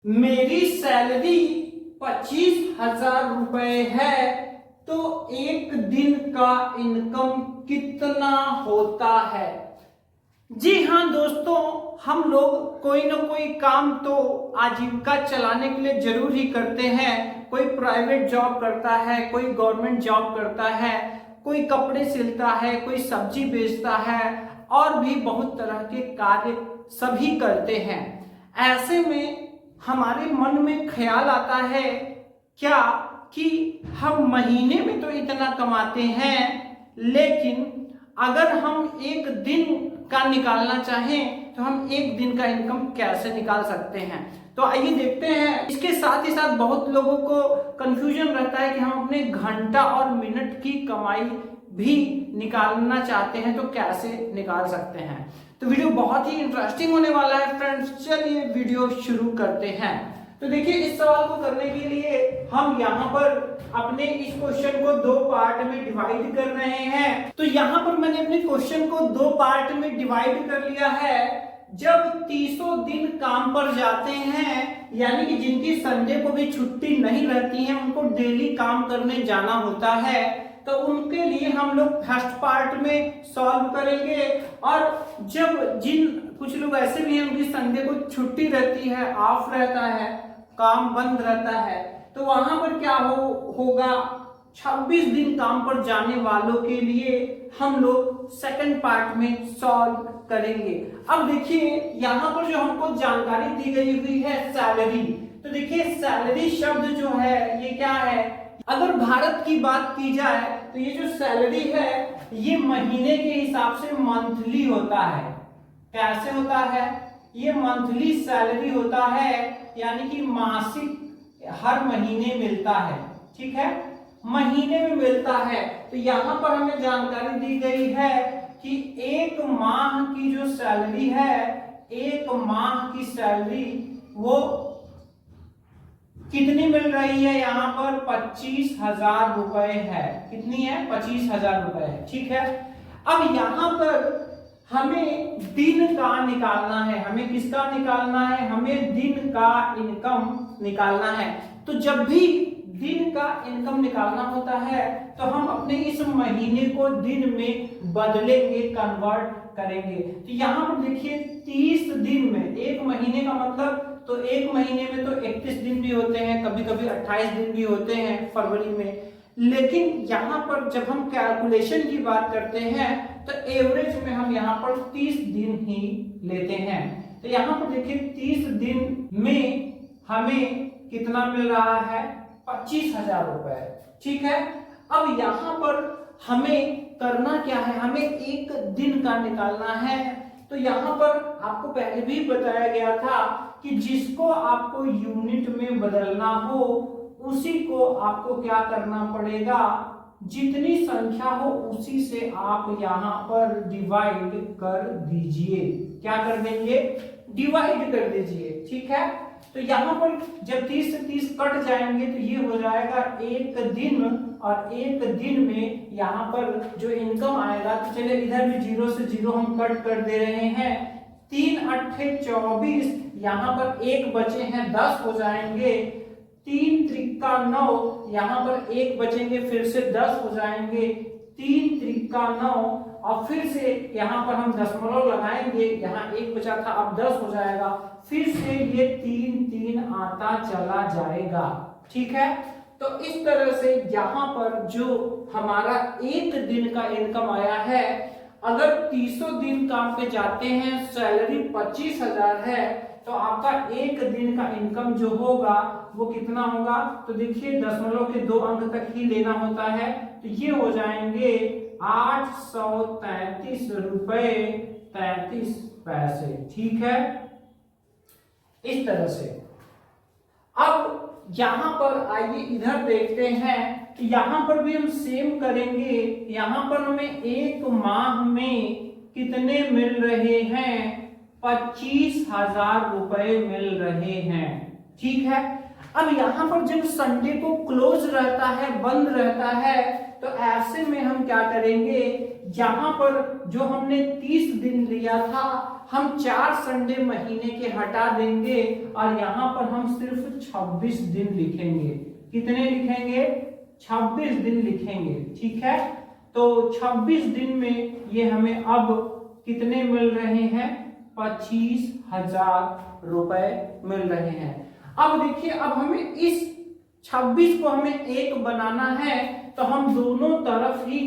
मेरी सैलरी 25,000 रुपए है तो एक दिन का इनकम कितना होता है। जी हाँ दोस्तों, हम लोग कोई ना कोई काम तो आजीविका चलाने के लिए जरूर ही करते हैं। कोई प्राइवेट जॉब करता है, कोई गवर्नमेंट जॉब करता है, कोई कपड़े सिलता है, कोई सब्जी बेचता है और भी बहुत तरह के कार्य सभी करते हैं। ऐसे में हमारे मन में ख्याल आता है क्या कि हम महीने में तो इतना कमाते हैं, लेकिन अगर हम एक दिन का निकालना चाहें तो हम एक दिन का इनकम कैसे निकाल सकते हैं। तो आइए देखते हैं। इसके साथ ही साथ बहुत लोगों को कंफ्यूजन रहता है कि हम अपने घंटा और मिनट की कमाई भी निकालना चाहते हैं तो कैसे निकाल सकते हैं। तो वीडियो बहुत ही इंटरेस्टिंग होने वाला है फ्रेंड्स, चलिए वीडियो शुरू करते हैं। तो देखिए, इस सवाल को करने के लिए हम यहाँ पर अपने इस क्वेश्चन को दो पार्ट में डिवाइड कर रहे हैं। तो यहाँ पर मैंने अपने क्वेश्चन को दो पार्ट में डिवाइड कर लिया है। जब 30 दिन काम पर जाते हैं, यानी कि जिनकी संडे को भी छुट्टी नहीं रहती है, उनको डेली काम करने जाना होता है, तो उनके लिए हम लोग फर्स्ट पार्ट में सॉल्व करेंगे। और जब कुछ लोग ऐसे भी हैं उनकी संडे को छुट्टी रहती है, ऑफ रहता है, काम बंद रहता है, तो वहां पर क्या होगा 26 दिन काम पर जाने वालों के लिए हम लोग सेकंड पार्ट में सॉल्व करेंगे। अब देखिए, यहाँ पर जो हमको जानकारी दी गई हुई है सैलरी, तो देखिए सैलरी शब्द जो है ये क्या है। अगर भारत की बात की जाए तो ये जो सैलरी है ये महीने के हिसाब से मंथली होता है। कैसे होता है? ये मंथली सैलरी होता है, यानी कि मासिक हर महीने मिलता है। ठीक है, महीने में मिलता है। तो यहाँ पर हमें जानकारी दी गई है कि एक माह की जो सैलरी है, एक माह की सैलरी वो कितनी मिल रही है। यहाँ पर 25,000 रुपए है। कितनी है? 25,000 रुपए है। ठीक है, अब यहाँ पर हमें दिन का निकालना है। हमें किसका निकालना है? हमें दिन का इनकम निकालना है। तो जब भी दिन का इनकम निकालना होता है तो हम अपने इस महीने को दिन में बदलेंगे, कन्वर्ट करेंगे। तो यहाँ पर देखिए 30 दिन में, एक महीने का मतलब, तो एक महीने में तो 31 दिन भी होते हैं, कभी कभी 28 दिन भी होते हैं फरवरी में। लेकिन यहाँ पर जब हम कैलकुलेशन की बात करते हैं तो एवरेज में हम यहाँ पर 30 दिन ही लेते हैं। तो यहाँ पर देखिए 30 दिन में हमें कितना मिल रहा है? 25,000 रुपए। ठीक है, अब यहाँ पर हमें करना क्या है? हमें एक दिन का निकालना है। तो यहाँ पर आपको पहले भी बताया गया था कि जिसको आपको यूनिट में बदलना हो उसी को आपको क्या करना पड़ेगा, जितनी संख्या हो उसी से आप यहाँ पर डिवाइड कर दीजिए। क्या कर देंगे? डिवाइड कर दीजिए। ठीक है, तो यहाँ पर जब 30 से 30 कट जाएंगे तो ये हो जाएगा एक दिन, और एक दिन में यहाँ पर जो इनकम आएगा, तो चलिए इधर भी 0 से 0 हम कट कर दे रहे हैं। 3 अट्ठे 24, यहाँ पर एक बचे हैं 10 हो जाएंगे। 3 त्रिका 9, यहाँ पर एक बचेंगे, फिर से 10 हो जाएंगे। 3 त्रिका 9, और फिर से यहाँ पर हम दशमलव लगाएंगे, यहाँ एक बचा था, अब 10 हो जाएगा। फिर से ये 3 3 आता चला जाएगा। ठीक है, तो इस तरह से यहाँ पर जो हमारा एक दिन का इनकम आया है, अगर 30 दिन काम पे जाते हैं, सैलरी 25,000 है, तो आपका एक दिन का इनकम जो होगा वो कितना होगा? तो देखिए दशमलव के 2 अंक तक ही लेना होता है, तो ये हो जाएंगे 833 रुपए 33 पैसे। ठीक है, इस तरह से। अब यहां पर आइए इधर देखते हैं कि यहां पर भी हम सेम करेंगे। यहां पर हमें एक माह में कितने मिल रहे हैं? 25,000 रुपए मिल रहे हैं। ठीक है, अब यहां पर जब संडे को क्लोज रहता है, बंद रहता है, तो ऐसे में हम क्या करेंगे, यहाँ पर जो हमने 30 दिन लिया था हम 4 संडे महीने के हटा देंगे और यहाँ पर हम सिर्फ 26 दिन लिखेंगे। कितने लिखेंगे? 26 दिन लिखेंगे। ठीक है, तो 26 दिन में ये हमें अब कितने मिल रहे हैं? 25,000 रुपए मिल रहे हैं। अब देखिए, अब हमें इस 26 को हमें एक बनाना है, तो हम दोनों तरफ ही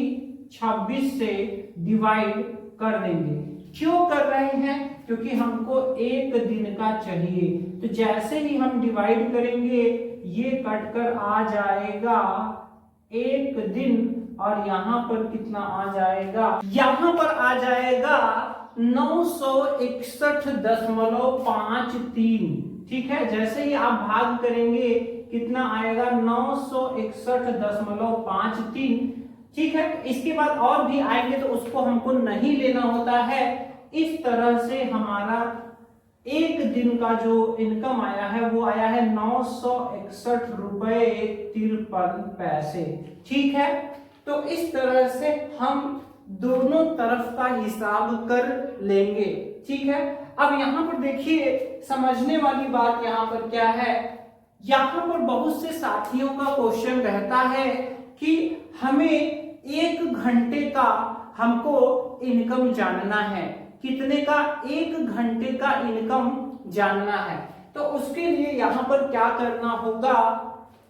26 से डिवाइड कर देंगे। क्यों कर रहे हैं? क्योंकि हमको एक दिन का चाहिए। तो जैसे ही हम डिवाइड करेंगे ये कटकर आ जाएगा एक दिन, और यहाँ पर कितना आ जाएगा? यहाँ पर आ जाएगा 961.53। ठीक है, जैसे ही आप भाग करेंगे कितना आएगा? 961.53। ठीक है, इसके बाद और भी आएंगे तो उसको हमको नहीं लेना होता है। इस तरह से हमारा एक दिन का जो इनकम आया है वो आया है 961 रुपए 53 पैसे। ठीक है, तो इस तरह से हम दोनों तरफ का हिसाब कर लेंगे। ठीक है, अब यहाँ पर देखिए समझने वाली बात यहाँ पर क्या है, यहाँ पर बहुत से साथियों का क्वेश्चन रहता है कि हमें एक घंटे का हमको इनकम जानना है। कितने का? एक घंटे का इनकम जानना है। तो उसके लिए यहाँ पर क्या करना होगा?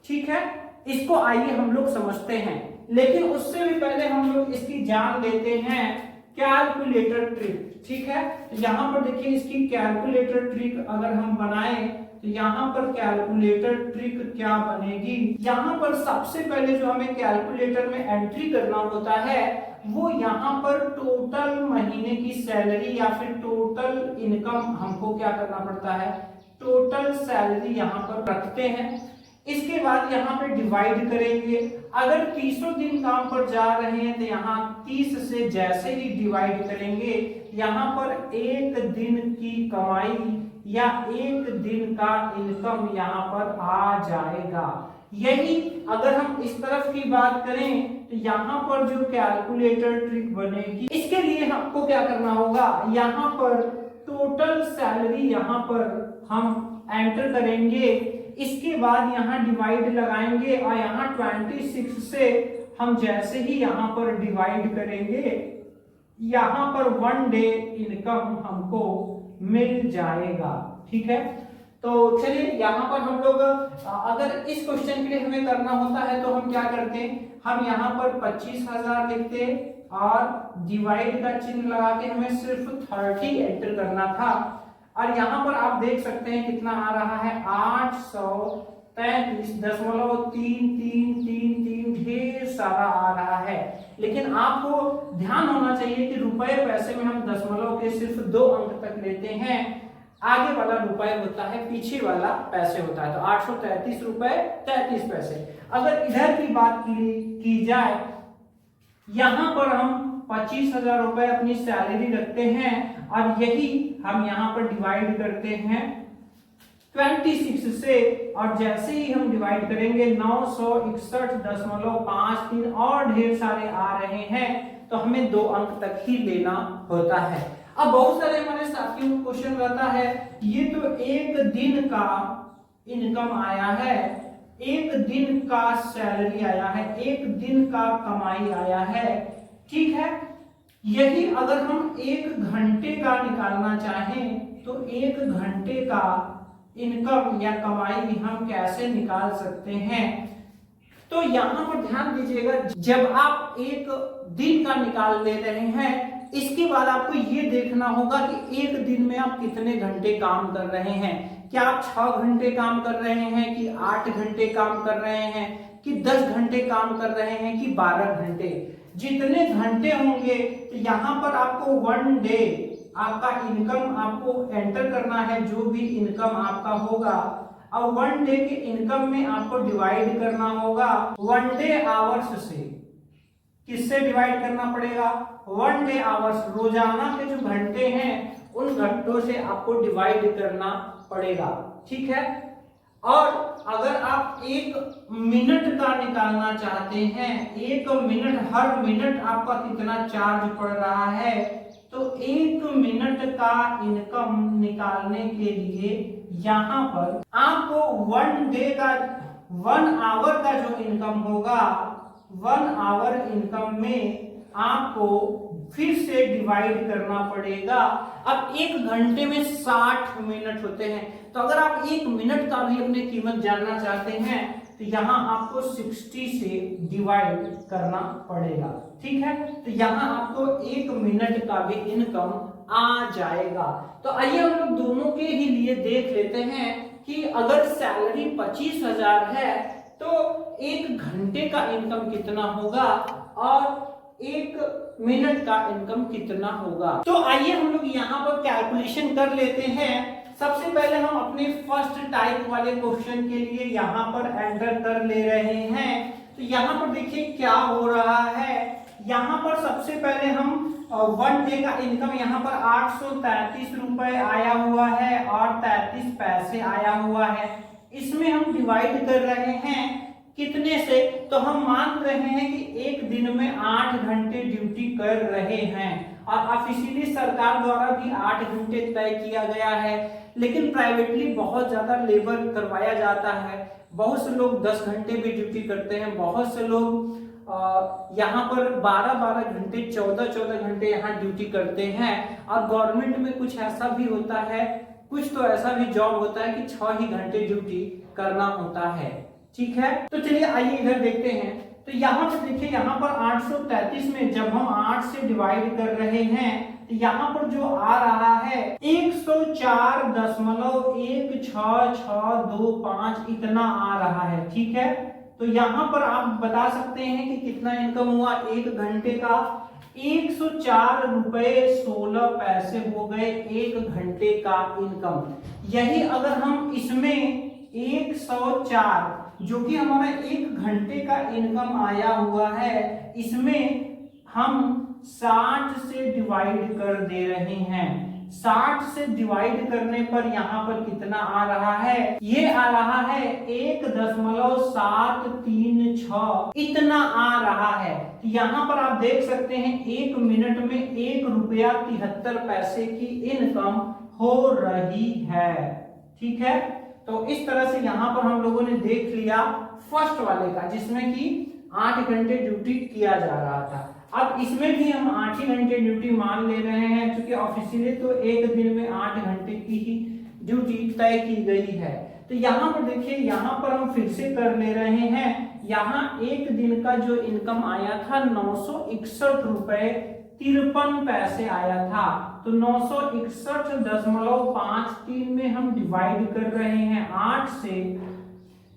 ठीक है, इसको आइए हम लोग समझते हैं, लेकिन उससे भी पहले हम लोग इसकी जान लेते हैं कैलकुलेटर ट्रिक। ठीक है, यहाँ पर देखिए इसकी कैलकुलेटर ट्रिक अगर हम बनाएं तो यहाँ पर कैलकुलेटर ट्रिक क्या बनेगी? यहाँ पर सबसे पहले जो हमें कैलकुलेटर में एंट्री करना होता है वो यहाँ पर टोटल महीने की सैलरी या फिर टोटल इनकम हमको क्या करना पड़ता है? टोटल सैलरी यहाँ पर रखते हैं। इसके बाद यहाँ पे डिवाइड करेंगे। अगर 30 दिन काम पर जा रहे हैं तो यहाँ 30 से जैसे ही डिवाइड करेंगे यहाँ पर एक दिन की कमाई या एक दिन का इनकम यहाँ पर आ जाएगा। यही अगर हम इस तरफ की बात करें तो यहाँ पर जो कैलकुलेटर ट्रिक बनेगी, इसके लिए हमको क्या करना होगा? यहाँ पर टोटल सैलरी यहाँ पर हम एंटर करेंगे। इसके बाद यहाँ डिवाइड लगाएंगे और यहाँ 26 से हम जैसे ही यहाँ पर डिवाइड करेंगे यहाँ पर 1 डे इनकम हमको मिल जाएगा। ठीक है, तो चलिए यहाँ पर हम लोग अगर इस क्वेश्चन के लिए हमें करना होता है तो हम क्या करते हैं? हम यहाँ पर 25,000 लिखते और डिवाइड का चिन्ह लगा के हमें सिर्फ 30 एंटर करना था। और यहाँ पर आप देख सकते हैं कितना आ रहा है? 833.333 ढेर सारा आ रहा है। लेकिन आपको ध्यान होना चाहिए कि रुपए पैसे में हम दशमलव के सिर्फ 2 अंक तक लेते हैं। आगे वाला रुपए होता है, पीछे वाला पैसे होता है। तो 833 रुपए 33 पैसे। अगर इधर की बात की जाए, यहाँ पर हम 25,000 रुपए अपनी सैलरी रखते हैं और यही हम यहाँ पर डिवाइड करते हैं 26 से, और जैसे ही हम डिवाइड करेंगे 961.53 और ढेर सारे आ रहे हैं तो हमें 2 अंक तक ही लेना होता है। अब बहुत सारे हमारे साथियों को क्वेश्चन रहता है, ये तो एक दिन का इनकम आया है, एक दिन का सैलरी आया है, एक दिन का कमाई आया है। ठीक है, यही अगर हम 1 घंटे का निकालना चाहें तो 1 घंटे का इनकम या कमाई हम कैसे निकाल सकते हैं? तो यहाँ पर ध्यान दीजिएगा, जब आप एक दिन का निकाल ले रहे हैं इसके बाद आपको ये देखना होगा कि एक दिन में आप कितने घंटे काम कर रहे हैं। क्या आप 6 घंटे काम कर रहे हैं कि 8 घंटे काम कर रहे हैं कि 10 घंटे काम कर रहे हैं कि 12 घंटे? जितने घंटे होंगे तो यहाँ पर आपको 1 डे आपका इनकम आपको एंटर करना है, जो भी इनकम आपका होगा। अब 1 डे के इनकम में आपको डिवाइड करना होगा 1 डे आवर्स से। किससे डिवाइड करना पड़ेगा? 1 डे आवर्स, रोजाना के जो घंटे हैं उन घंटों से आपको डिवाइड करना पड़ेगा। ठीक है, और अगर आप 1 मिनट का निकालना चाहते हैं, 1 मिनट, हर मिनट आपका कितना चार्ज पड़ रहा है, तो 1 मिनट का इनकम निकालने के लिए यहाँ पर आपको 1 डे का 1 आवर का जो इनकम होगा, 1 आवर इनकम में आपको फिर से डिवाइड करना पड़ेगा। अब 1 घंटे में 60 मिनट होते हैं, तो अगर आप 1 मिनट का भी अपनी कीमत जानना चाहते हैं तो यहाँ आपको 60 से डिवाइड करना पड़ेगा। ठीक है, तो यहाँ आपको 1 मिनट का भी इनकम आ जाएगा। तो आइए हम लोग दोनों के ही लिए देख लेते हैं कि अगर सैलरी 25,000 है तो 1 घंटे का इनकम कितना होगा और 1 मिनट का इनकम कितना होगा। तो आइए हम लोग यहाँ पर कैलकुलेशन कर लेते हैं। सबसे पहले हम अपने फर्स्ट टाइप वाले क्वेश्चन के लिए यहाँ पर एंटर कर ले रहे हैं। तो यहाँ पर देखिए क्या हो रहा है। यहाँ पर सबसे पहले हम 1 डे का इनकम यहाँ पर 833 रुपए आया हुआ है और 33 पैसे आया हुआ है। इसमें हम डिवाइड कर रहे हैं कितने से, तो हम मान रहे हैं कि एक दिन में 8 घंटे ड्यूटी कर रहे हैं और ऑफिशियली सरकार द्वारा भी 8 घंटे तय किया गया है, लेकिन प्राइवेटली बहुत ज्यादा लेबर करवाया जाता है। बहुत से लोग 10 घंटे भी ड्यूटी करते हैं, बहुत से लोग यहाँ पर 12-12 घंटे 14-14 घंटे यहाँ ड्यूटी करते हैं। और गवर्नमेंट में कुछ ऐसा भी होता है, कुछ तो ऐसा भी जॉब होता है कि 6 ही घंटे ड्यूटी करना होता है। ठीक है, तो चलिए आइए इधर देखते हैं। तो यहाँ पर देखिए, यहाँ पर 833 में जब हम 8 से डिवाइड कर रहे हैं तो यहाँ पर जो आ रहा है 104.16625 इतना आ रहा है। ठीक है, तो यहाँ पर आप बता सकते हैं कि कितना इनकम हुआ 1 घंटे का। 104 रुपए 16 पैसे हो गए 1 घंटे का इनकम। यही अगर हम इसमें 104 जो कि हमारा 1 घंटे का इनकम आया हुआ है, इसमें हम 60 से डिवाइड कर दे रहे हैं। 60 से डिवाइड करने पर यहाँ पर कितना आ रहा है, ये आ रहा है 1.736 इतना आ रहा है। यहाँ पर आप देख सकते हैं 1 मिनट में 1 रुपया 73 पैसे की इनकम हो रही है। ठीक है, तो इस तरह से यहाँ पर हम लोगों ने देख लिया फर्स्ट वाले का, जिसमें कि 8 घंटे ड्यूटी किया जा रहा था। अब इसमें भी हम 8 ही घंटे ड्यूटी मान ले रहे हैं, क्योंकि ऑफिशियली तो एक दिन में 8 घंटे की ही ड्यूटी तय की गई है। तो यहाँ पर देखिए, यहाँ पर हम फिर से कर ले रहे हैं। यहाँ एक दिन का जो इनकम आया था 961 रुपए 53 पैसे आया था। तो 961.53 में हम डिवाइड कर रहे हैं 8 से,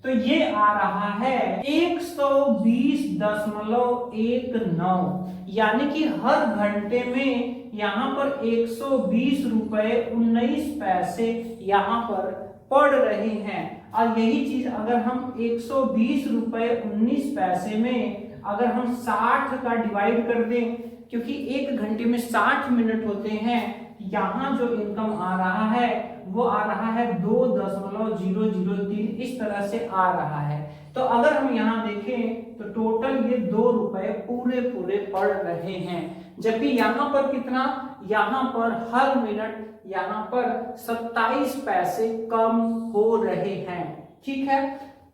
तो ये आ रहा है 120.19, यानी कि हर घंटे में यहाँ पर 120 रुपए 19 पैसे यहाँ पर पड़ रहे हैं। और यही चीज अगर हम 120 रुपए 19 पैसे में अगर हम 60 का डिवाइड कर दें, क्योंकि 1 घंटे में 60 मिनट होते हैं, यहाँ जो इनकम आ रहा है वो आ रहा है 2.003, इस तरह से आ रहा है। तो अगर हम यहाँ देखें तो टोटल ये 2 रुपए पूरे पूरे पड़ रहे हैं, जबकि यहाँ पर कितना, यहाँ पर हर मिनट यहाँ पर 27 पैसे कम हो रहे हैं। ठीक है,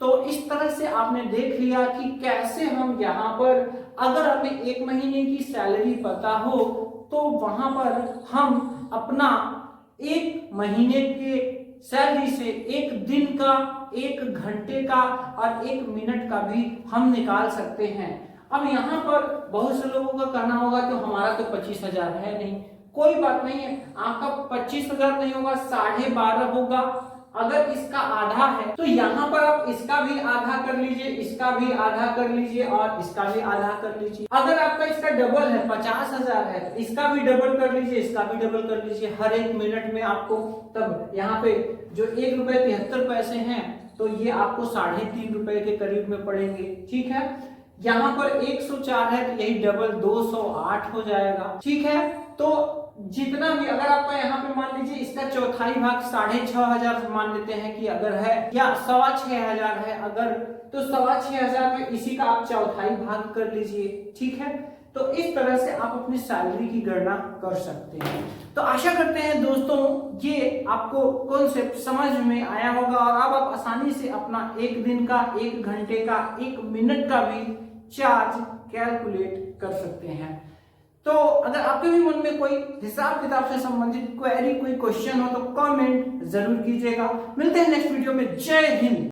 तो इस तरह से आपने देख लिया कि कैसे हम यहाँ पर, अगर हमें 1 महीने की सैलरी पता हो तो वहां पर हम अपना 1 महीने के सैलरी से 1 दिन का, 1 घंटे का और 1 मिनट का भी हम निकाल सकते हैं। अब यहाँ पर बहुत से लोगों का कहना होगा तो हमारा तो 25,000 है नहीं। कोई बात नहीं है, आपका 25,000 नहीं होगा, 12.5 होगा। अगर इसका आधा है तो यहाँ पर आप इसका भी आधा कर लीजिए, इसका भी आधा कर लीजिए और इसका भी आधा कर लीजिए। अगर आपका इसका डबल है, 50,000 है, तो इसका भी डबल कर लीजिए, इसका भी डबल कर लीजिए। हर 1 मिनट में आपको, तब यहाँ पे जो 1 रुपए 73 पैसे हैं तो ये आपको 3.5 रुपए के करीब में पड़ेंगे। ठीक है, यहाँ पर 104 है तो यही डबल 208 हो जाएगा। ठीक है, तो जितना भी अगर आपका यहाँ पे मान लीजिए इसका चौथाई भाग 6,500 मान लेते हैं कि अगर है, या 6,500 है अगर, तो 6,500 में इसी का आप चौथाई भाग कर लीजिए, ठीक है। तो इस तरह से आप अपनी सैलरी की गणना कर सकते हैं। तो आशा करते हैं दोस्तों ये आपको कॉन्सेप्ट समझ में आया होगा और अब आप आसानी से अपना एक दिन का, एक घंटे का, एक मिनट का भी चार्ज कैलकुलेट कर सकते हैं। तो अगर आपके भी मन में कोई हिसाब किताब से संबंधित क्वेरी, कोई क्वेश्चन हो तो कमेंट जरूर कीजिएगा। मिलते हैं नेक्स्ट वीडियो में। जय हिंद।